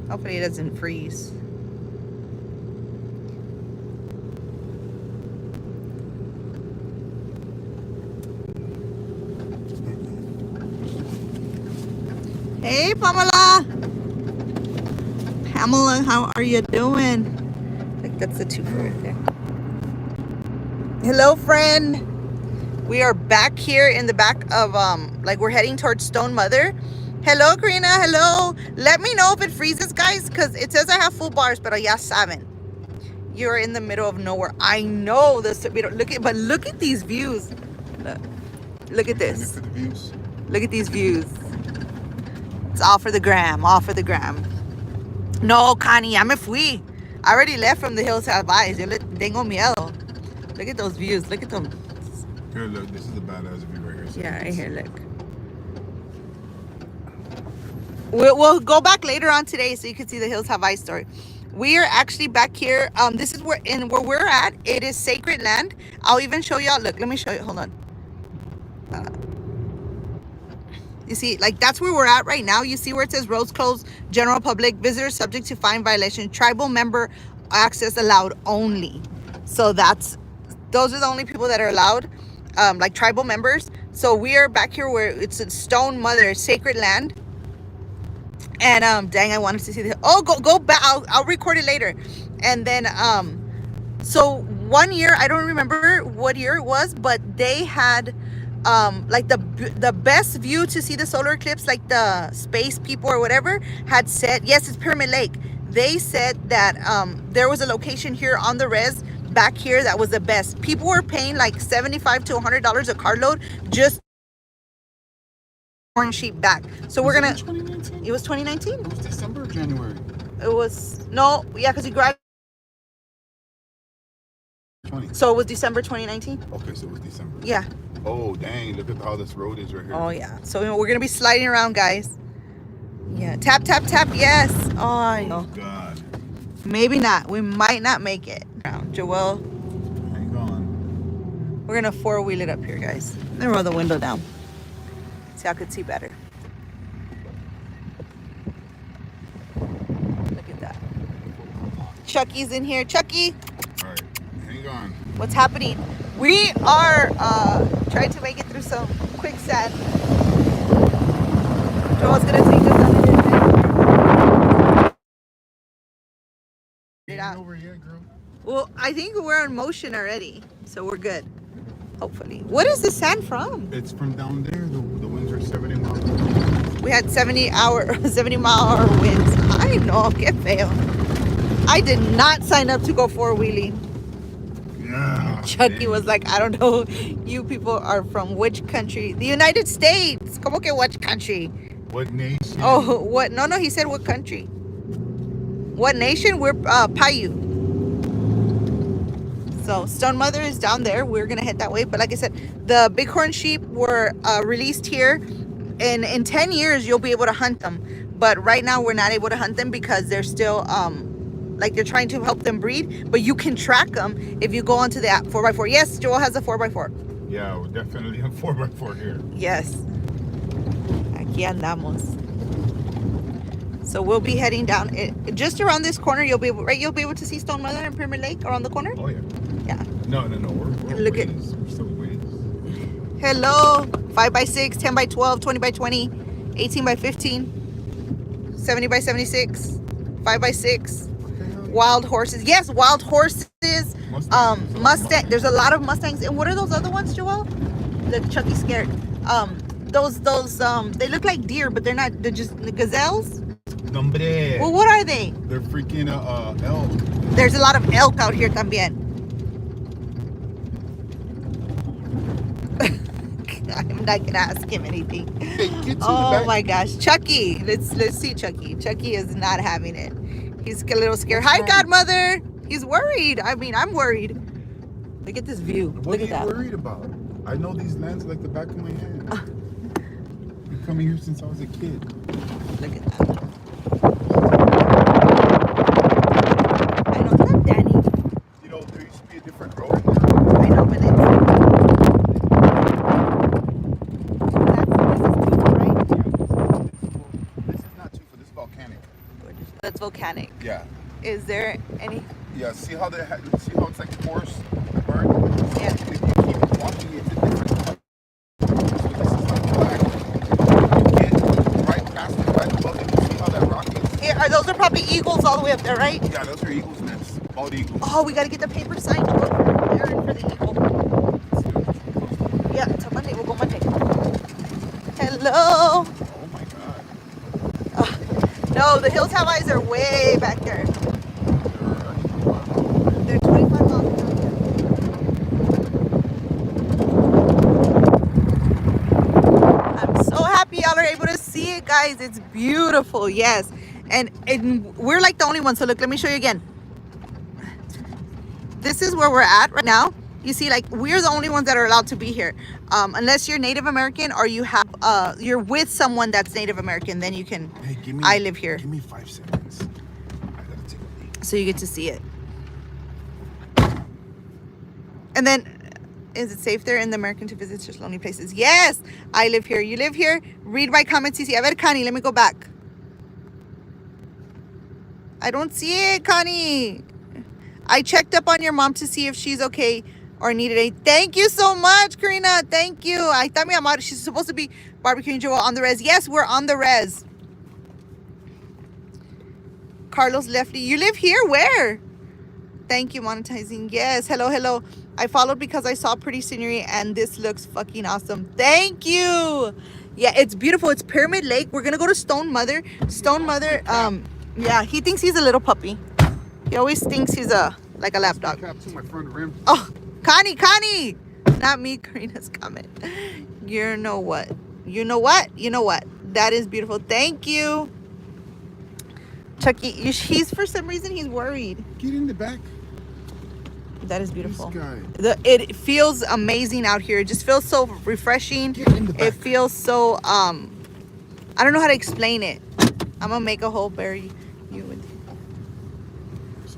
Hopefully it doesn't freeze. Hey, Pamela. Pamela, how are you doing? I think that's the two right there. Hello, friend. We are back here in the back of like we're heading towards Stone Mother. Hello, Karina. Hello. Let me know if it freezes, guys, because it says I have full bars, but ya saben. You're in the middle of nowhere. I know this. Look at these views. Look at this. Look at these views. It's all for the gram. All for the gram. No, Connie, ya me fui. I already left from the Hills Have Eyes. Yo le tengo miedo. Look at those views. Look at them. Here, look. This is a badass view right here. So yeah, right here. Look. We'll go back later on today so you can see the Hills Have Eyes story. We are actually back here. This is where we're at. It is sacred land. I'll even show y'all. Look, let me show you. Hold on. You see, like that's where we're at right now. You see where it says roads closed, general public, visitors subject to fine violation, tribal member access allowed only. So those are the only people that are allowed, like tribal members. So we are back here where it's a Stone Mother, sacred land. And dang, I wanted to see the. Oh, go back. I'll record it later. And then so 1 year, I don't remember what year it was, but they had like the best view to see the solar eclipse, like the space people or whatever had said. Yes, it's Pyramid Lake. They said that there was a location here on the res back here that was the best. People were paying like $75 to $100 a carload just corn sheep back. So we're gonna. 2019? It was 2019. It was December or January. It was no, yeah, because he graduated. 20. So it was December 2019. Okay, so it was December. Yeah. Oh dang! Look at how this road is right here. Oh yeah. So we're gonna be sliding around, guys. Yeah. Tap tap tap. Yes. Oh, I know. God. Maybe not. We might not make it. Joel. Hang on. We're gonna four-wheel it up here, guys. Then roll the window down. So I could see better. Look at that. Chucky's in here. Chucky, All right, hang on. what's happening? We are trying to make it through some quicksand. Joel's gonna take us on it. Ain't over yet, girl. Well, I think we're in motion already, so we're good. Hopefully. What is the sand from? It's from down there. The winds are 70 miles an hour. We had 70-mile-an-hour winds. I know, que feo. I did not sign up to go four-wheeling. Yeah. Chucky was like, I don't know, you people are from which country? The United States. Como que which country? What nation? Oh, what? No, he said what country? What nation? We're Paiute. So Stone Mother is down there. We're gonna head that way. But like I said, the bighorn sheep were released here. And in 10 years, you'll be able to hunt them. But right now, we're not able to hunt them because they're still like they're trying to help them breed. But you can track them if you go onto the app 4x4. Yes, Joel has a 4x4. Yeah, we're definitely a 4x4 here. Yes. Aquí andamos. So we'll be heading down just around this corner. You'll be able, right? You'll be able to see Stone Mother and Pyramid Lake around the corner. Oh yeah. Yeah. No. We're Look ways. at. We're still ways. Hello. 5x6, 10x12, 20x20, 18x15, 70x76, 5x6. Wild horses. Yes, wild horses. Mustang. There's a lot of Mustangs. And what are those other ones, Joel? That Chucky's scared. Those they look like deer, but they're not. They're just gazelles. Nombre. Well, what are they? They're freaking elk. There's a lot of elk out here también. I'm not gonna ask him anything. Hey, get to Oh the back. my gosh, Chucky. Let's see Chucky. Chucky is not having it. He's a little scared. Hi, Godmother. He's worried. I mean, I'm worried. Look at this view. What Look at are you that. worried about? I know these lands like the back of my hand. Been coming here since I was a kid. Look at that. I know that, Danny. You know, there used to be a different road here. I know, but it's. This is Tufa, right? This is not Tufa, this is volcanic. That's it's volcanic. Yeah. Is there any? Yeah. See how see how it's like coarse burn? Yeah. If you keep walking, it's a different color. So this is like black. You get right past it, right above it. You see how that rock is? Here, those are probably eagles all the way up there, right? Yeah, those are eagles' nests. Bald eagles. Oh, we gotta get the paper signed there for the eagle. Yeah, till Monday. We'll go Monday. Hello. Oh my God. No, the hills have eyes are way back there. They're 25 miles an hour. I'm so happy y'all are able to see it, guys. It's beautiful, yes. And we're like the only ones. So look, let me show you again. This is where we're at right now. You see, like, we're the only ones that are allowed to be here. Unless you're Native American or you have you're with someone that's Native American, then you can. Hey, I live here. Give me 5 seconds. I gotta take a leak. So you get to see it. And then, is it safe there in the American to visit such lonely places? Yes, I live here. You live here. Read my comments. A ver, Connie, let me go back. I don't see it, Connie. I checked up on your mom to see if she's okay or needed a. Thank you so much, Karina. Thank you. I thought mi amor, she's supposed to be barbecuing Joel on the res. Yes, we're on the res. Carlos Lefty, you live here? Where? Thank you, monetizing. Yes, hello, hello. I followed because I saw pretty scenery and this looks fucking awesome. Thank you. Yeah, it's beautiful. It's Pyramid Lake. We're gonna go to Stone Mother. Stone Mother. Yeah, he thinks he's a little puppy. He always thinks he's like a lap dog. Cap to my front rim. Oh, Connie. Not me, Karina's comment. You know what? You know what? You know what? That is beautiful. Thank you. Chucky, he's for some reason he's worried. Get in the back. That is beautiful. This guy. It feels amazing out here. It just feels so refreshing. Get in the back. It feels so I don't know how to explain it. I'm gonna make a whole berry. You with.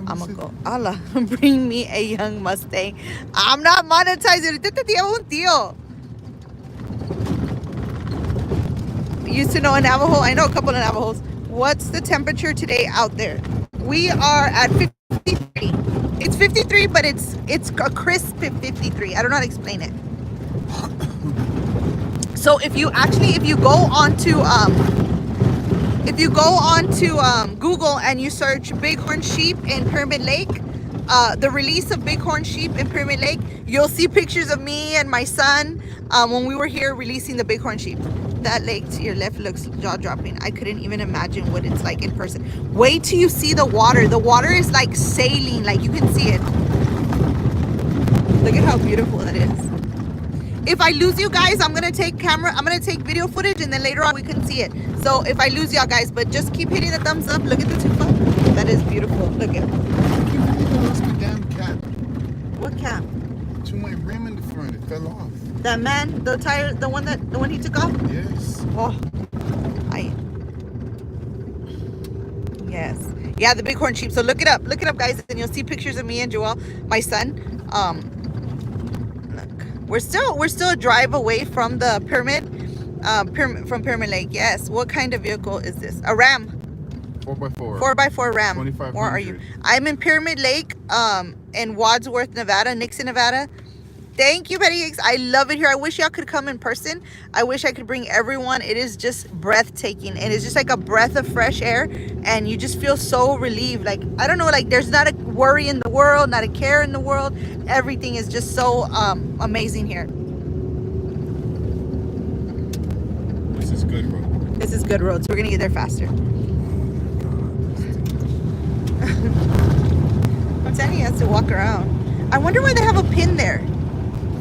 I'm gonna go. Allah, bring me a young Mustang. I'm not monetizing. Ahorita te llevo un tío. Used to know a Navajo. I know a couple of Navajos. What's the temperature today out there? We are at 53. It's 53, but it's a crisp 53. I don't know how to explain it. So if you go onto Google and you search bighorn sheep in Pyramid Lake, the release of bighorn sheep in Pyramid Lake, you'll see pictures of me and my son when we were here releasing the bighorn sheep. That lake to your left looks jaw-dropping. I couldn't even imagine what it's like in person. Wait till you see the water. The water is like sailing, like you can see it. Look at how beautiful that is. If I lose you guys, I'm gonna take video footage, and then later on we can see it. So if I lose y'all guys, but just keep hitting the thumbs up. Look at the tufa. That is beautiful. Look at. I can't believe I lost my damn cap. What cap? To my rim in the front. It fell off. That man, the one he took off. Yes. Oh, yes, yeah, the bighorn sheep. So look it up, guys, and you'll see pictures of me and Joel, my son. Look, we're still a drive away from the from Pyramid Lake. Yes. What kind of vehicle is this? A Ram. 4x4. 4x4 Ram. 2500. Where are you? I'm in Pyramid Lake, in Wadsworth, Nevada, Nixon, Nevada. Thank you, Betty Hicks. I love it here. I wish y'all could come in person. I wish I could bring everyone. It is just breathtaking. And it's just like a breath of fresh air. And you just feel so relieved. Like, I don't know, like there's not a worry in the world, not a care in the world. Everything is just so amazing here. This is good road. This is good road. So we're going to get there faster. I'm telling you, he has to walk around. I wonder why they have a pin there.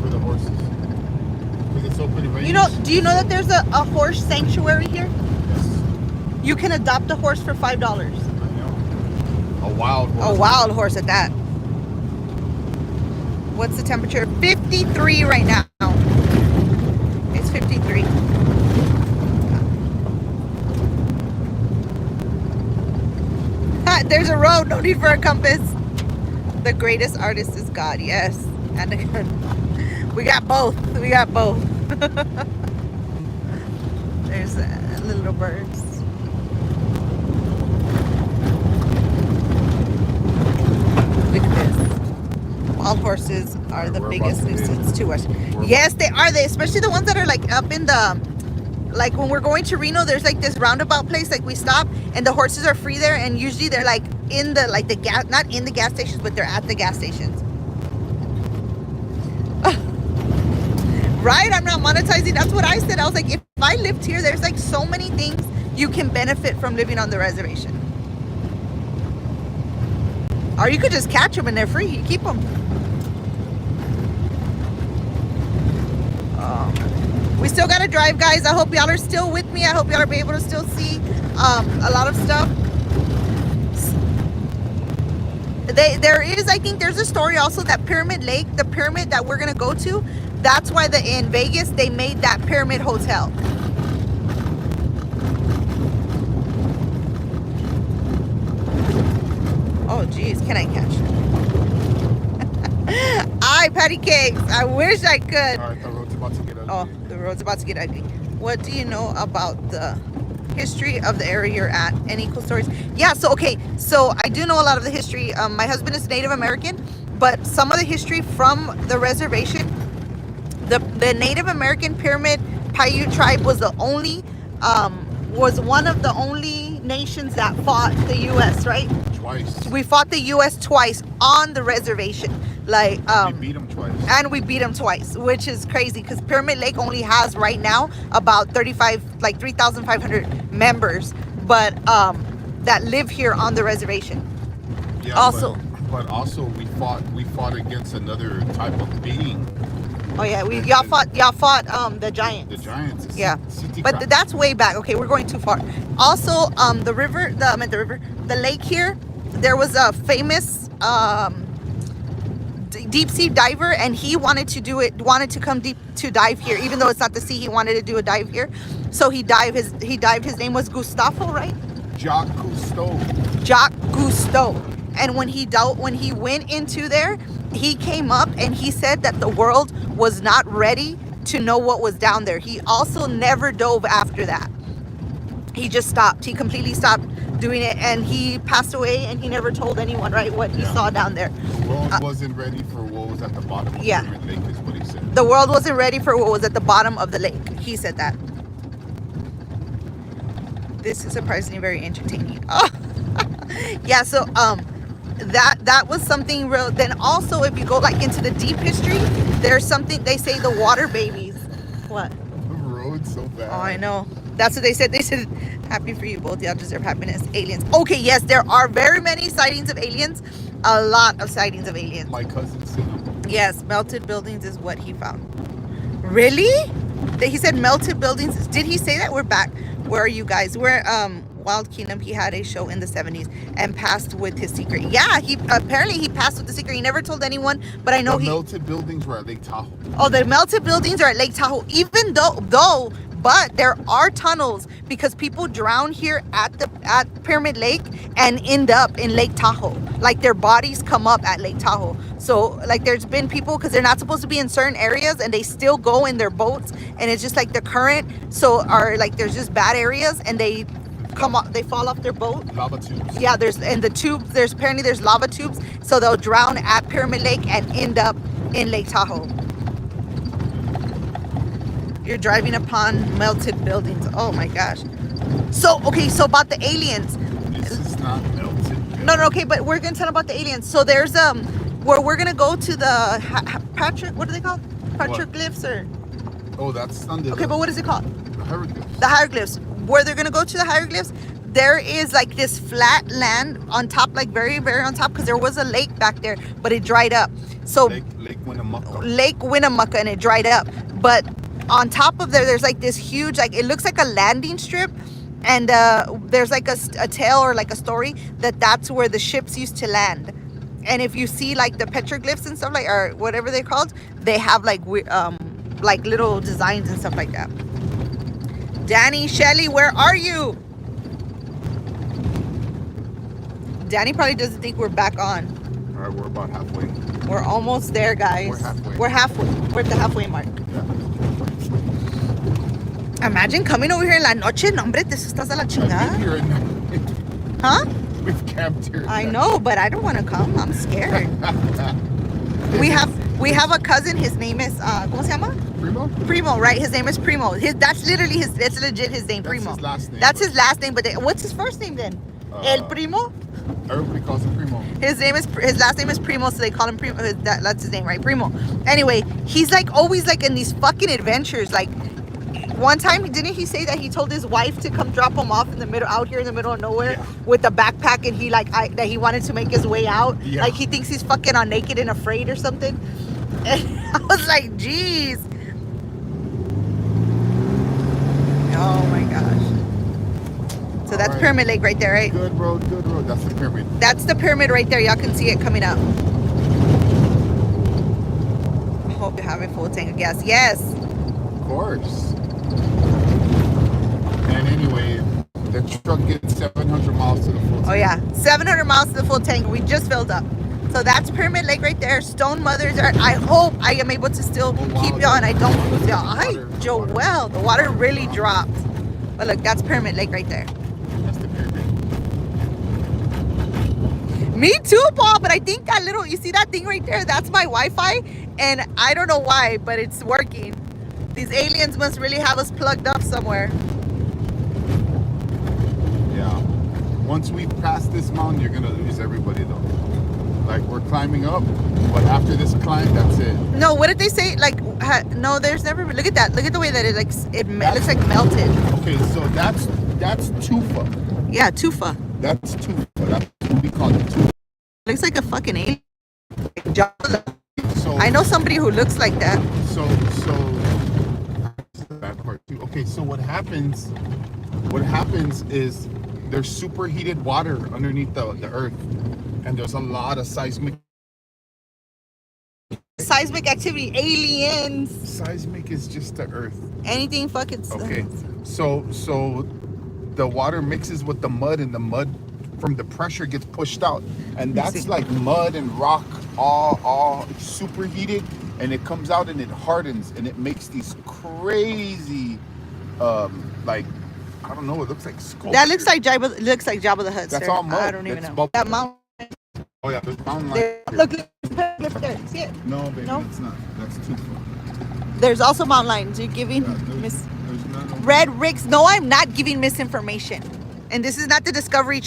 For the horses. Because it's open range. Do you know that there's a horse sanctuary here? Yes. You can adopt a horse for $5. I know. A wild horse. A wild horse at that. What's the temperature? 53 right now. It's 53. There's a road. No need for a compass. The greatest artist is God. Yes. And we got both. We got both. There's little birds. all horses are Alright, the we're biggest about to hit. nuisance to us. We're Yes, they are. They, especially the ones that are like up in the, like when we're going to Reno, there's like this roundabout place, like we stop and the horses are free there, and usually they're like in the, like the gas, not in the gas stations, but they're at the gas stations. Right? I'm not monetizing. That's what I said. I was like, if I lived here, there's like so many things you can benefit from living on the reservation. Or you could just catch them and they're free. You keep them. We still got to drive, guys. I hope y'all are still with me. I hope y'all are able to still see a lot of stuff. There is, I think there's a story also that Pyramid Lake, the pyramid that we're going to go to, that's why in Vegas, they made that Pyramid Hotel. Oh, geez. Can I catch? Aye, patty cakes. I wish I could. Alright, the road's about to get ugly. Oh, the road's about to get ugly. What do you know about the history of the area you're at? Any cool stories? Yeah, so, okay. So, I do know a lot of the history. My husband is Native American, but some of the history from the reservation, the Native American Pyramid Paiute tribe was the only, was one of the only nations that fought the U.S., right? Twice. We fought the U.S. twice on the reservation. Like, We beat them twice. and we beat them twice, which is crazy because Pyramid Lake only has right now about 3,500 members, but that live here on the reservation. Yeah, Also, but also we fought against another type of being. oh yeah, y'all fought the giants. The giants. Yeah, City but crap. that's way back. Okay, we're going too far. Also, the lake here, there was a famous deep sea diver, and he wanted to come deep to dive here, even though it's not the sea. He wanted to do a dive here, so he dived. His name was Gustavo, right? Jacques Cousteau. Jacques Cousteau. And when he went into there, he came up and he said that the world was not ready to know what was down there. He also never dove after that. He just stopped. He completely stopped doing it, and he passed away, and he never told anyone, right, what he saw down there. The world wasn't ready for what was at the bottom of Yeah. Pyramid Lake, is what he said. The world wasn't ready for what was at the bottom of the lake. He said that. This is surprisingly very entertaining. Oh. Yeah, so that was something real. Then also, if you go like into the deep history, there's something they say, the water babies. What? The road's so bad. Oh, I know. That's what they said. They said, happy for you both. Y'all deserve happiness. Aliens. Okay, yes, there are very many sightings of aliens. A lot of sightings of aliens. My cousin said, Yes, melted buildings is what he found. Really? He said melted buildings. Did he say that? We're back. Where are you guys? We're Wild Kingdom. He had a show in the 70s and passed with his secret. Yeah, he passed with the secret. He never told anyone, but I know the melted buildings were at Lake Tahoe. Oh, the melted buildings are at Lake Tahoe. Even though, but there are tunnels because people drown here at Pyramid Lake and end up in Lake Tahoe. Like their bodies come up at Lake Tahoe. So like there's been people, because they're not supposed to be in certain areas, and they still go in their boats, and it's just like the current. So there's just bad areas, and they fall off their boat. Lava tubes. Yeah, there's lava tubes, so they'll drown at Pyramid Lake and end up in Lake Tahoe. You're driving upon melted buildings. Oh my gosh. So about the aliens. This is not melted. No, okay, but we're gonna tell about the aliens. So there's where we're gonna go to the Patrick. What are they called? Petroglyphs or? Oh, that's under. Okay, but what is it called? The hieroglyphs. The hieroglyphs. Where they're gonna go to the hieroglyphs, there is like this flat land on top, like very, very on top, because there was a lake back there, but it dried up. So Lake Winnemucca. Lake Winnemucca, and it dried up. But on top of there's like this huge, like it looks like a landing strip, and there's like a tale or like a story that's where the ships used to land. And if you see like the petroglyphs and stuff, like, or whatever they're called, they have like little designs and stuff like that. Danny, Shelly, where are you? Danny probably doesn't think we're back on. All right, we're about halfway. We're almost there, guys. We're halfway. We're at the halfway mark. Yeah. Imagine coming over here en la noche. No, hombre, te estás a la chingada. Here at night. Huh? We've camped here. I know, but I don't want to come. I'm scared. We have a cousin. His name is ¿cómo se llama? Primo? Primo, right? His name is Primo. That's literally his. That's legit his name, That's Primo. his last name. That's his last name. But what's his first name then? El Primo. Everybody calls him Primo. His last name is Primo, so they call him Primo. That's his name, right? Primo. Anyway, he's like always like in these fucking adventures. Like one time, didn't he say that he told his wife to come drop him off in the middle, out here in the middle of nowhere, with a backpack, and he that he wanted to make his way out. Yeah. Like he thinks he's fucking on Naked and Afraid or something. And I was like, geez. Oh my gosh. So that's right. Pyramid Lake right there, right? Good road. That's the pyramid. That's the pyramid right there. Y'all can see it coming up. I hope you're having full tank of gas. Yes. Of course. And anyway, the truck gets 700 miles to the full tank. Oh yeah, 700 miles to the full tank. We just filled up. So that's Pyramid Lake right there. Stone Mothers are. I hope I am able to still keep y'all and I don't lose y'all. Hi, Joelle. The water really dropped. But look, that's Pyramid Lake right there. That's the pyramid. Me too, Paul. But I think that little, you see that thing right there? That's my Wi-Fi, and I don't know why, but it's working. These aliens must really have us plugged up somewhere. Yeah. Once we pass this mountain, you're gonna lose everybody though. Like we're climbing up, but after this climb, that's it. No, what did they say? Like, no, there's never. Look at that. Look at the way that it like it looks like melted. Okay, so that's tufa. Yeah, tufa. That's tufa. That's what we call it, tufa. Looks like a fucking alien. So I know somebody who looks like that. So that's the bad part too. Okay, so what happens is there's superheated water underneath the earth, and there's a lot of seismic Seismic aliens. Seismic is just the earth. Anything fucking. Okay, so the water mixes with the mud, and the mud from the pressure gets pushed out, and that's like mud and rock all superheated, and it comes out and it hardens and it makes these crazy like, I don't know, it looks like sculpture. That looks like Jabba. Looks like Jabba the Hutt. That's sir. all mud. I don't even That's know. That mountain. Oh yeah, there's mountain There, lion. look there. See it? No, baby, No? it's not. That's too far. There's also mountain lions. You're giving There's none of Red Rigs. No, I'm not giving misinformation. And this is not the Discovery Channel.